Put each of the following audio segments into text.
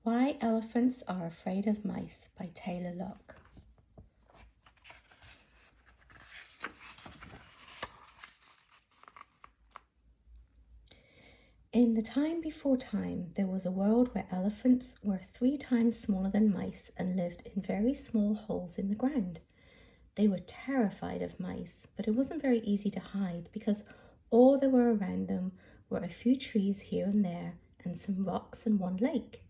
Why Elephants Are Afraid of Mice by Taylor Loock. In the time before time, there was a world where elephants were 3 times smaller than mice and lived in very small holes in the ground. They were terrified of mice, but it wasn't very easy to hide because all there were around them were a few trees here and there and some rocks and one lake.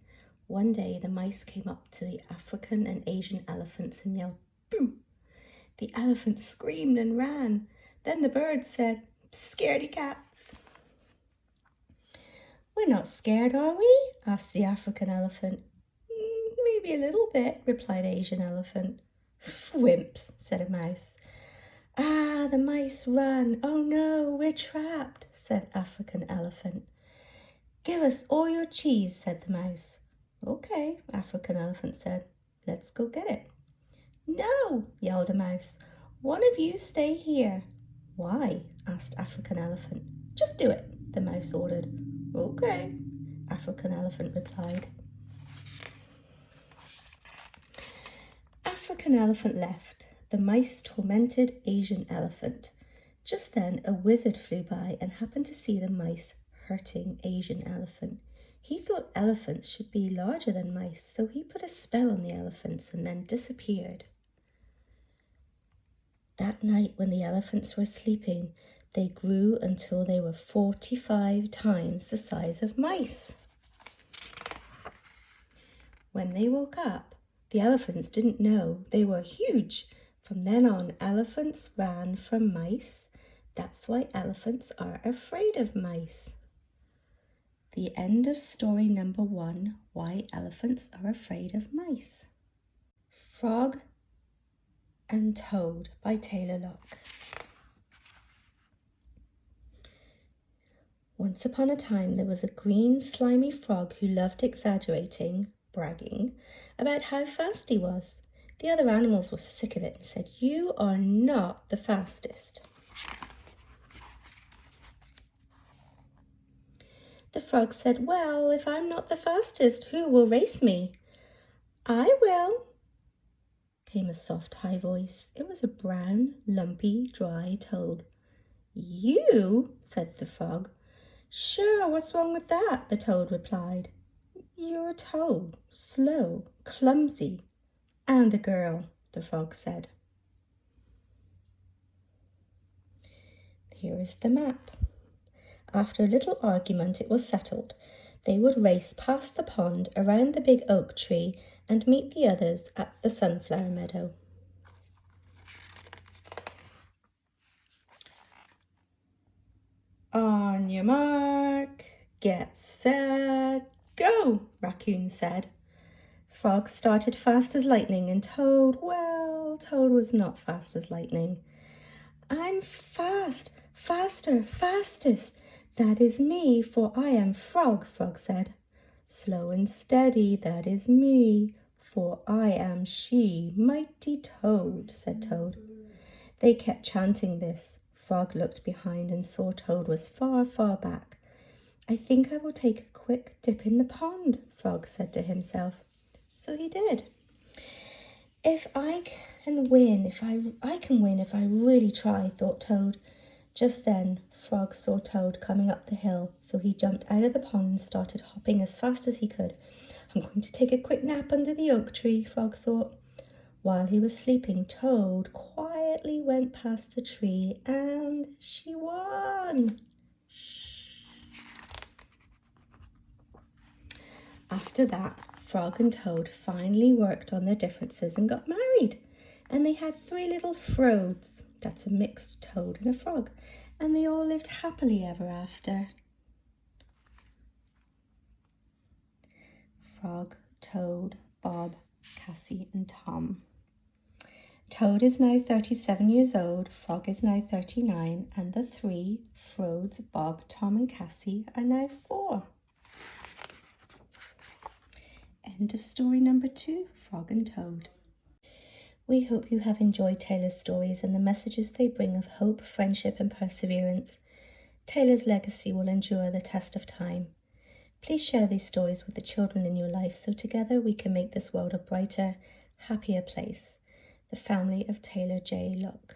One day the mice came up to the African and Asian elephants and yelled, "Boo!" The elephants screamed and ran. Then the birds said, "Scaredy cats." "We're not scared, are we?" asked the African elephant. "Maybe a little bit," replied Asian elephant. "Wimps," said a mouse. "Ah, the mice run. Oh no, we're trapped," said African elephant. "Give us all your cheese," said the mouse. "Okay," African elephant said. "Let's go get it." "No," yelled a mouse. "One of you stay here." "Why?" asked African elephant. "Just do it," the mouse ordered. "Okay," African elephant replied. African elephant left. The mice tormented Asian elephant. Just then a wizard flew by and happened to see the mice hurting Asian elephant. He thought elephants should be larger than mice, so he put a spell on the elephants and then disappeared. That night when the elephants were sleeping, they grew until they were 45 times the size of mice. When they woke up, the elephants didn't know they were huge. From then on, elephants ran from mice. That's why elephants are afraid of mice. The end of story number 1, Why Elephants Are Afraid of Mice. Frog and Toad by Taylor Loock. Once upon a time there was a green slimy frog who loved exaggerating, bragging, about how fast he was. The other animals were sick of it and said, "You are not the fastest." The frog said, "Well, if I'm not the fastest, who will race me?" "I will," came a soft, high voice. It was a brown, lumpy, dry toad. "You?" said the frog. "Sure, what's wrong with that?" the toad replied. "You're a toad, slow, clumsy, and a girl," the frog said. Here is the map. After a little argument, it was settled. They would race past the pond, around the big oak tree, and meet the others at the sunflower meadow. On your mark, get set, go, Raccoon said. Frog started fast as lightning, and Toad was not fast as lightning. "I'm fast, faster, fastest. That is me, for I am Frog," Frog said. "Slow and steady, that is me, for I am she, mighty Toad," said Toad. They kept chanting this. Frog looked behind and saw Toad was far, far back. "I think I will take a quick dip in the pond," Frog said to himself. So he did. "If I can win, if I really try," thought Toad. Just then, Frog saw Toad coming up the hill, so he jumped out of the pond and started hopping as fast as he could. "I'm going to take a quick nap under the oak tree," Frog thought. While he was sleeping, Toad quietly went past the tree, and she won. After that, Frog and Toad finally worked on their differences and got married. And they had 3 little Frodes. That's a mixed toad and a frog. And they all lived happily ever after. Frog, Toad, Bob, Cassie, and Tom. Toad is now 37 years old, Frog is now 39, and the 3, Frodes, Bob, Tom, and Cassie, are now 4. End of story number 2, Frog and Toad. We hope you have enjoyed Taylor's stories and the messages they bring of hope, friendship, and perseverance. Taylor's legacy will endure the test of time. Please share these stories with the children in your life so together we can make this world a brighter, happier place. The family of Taylor J. Loock.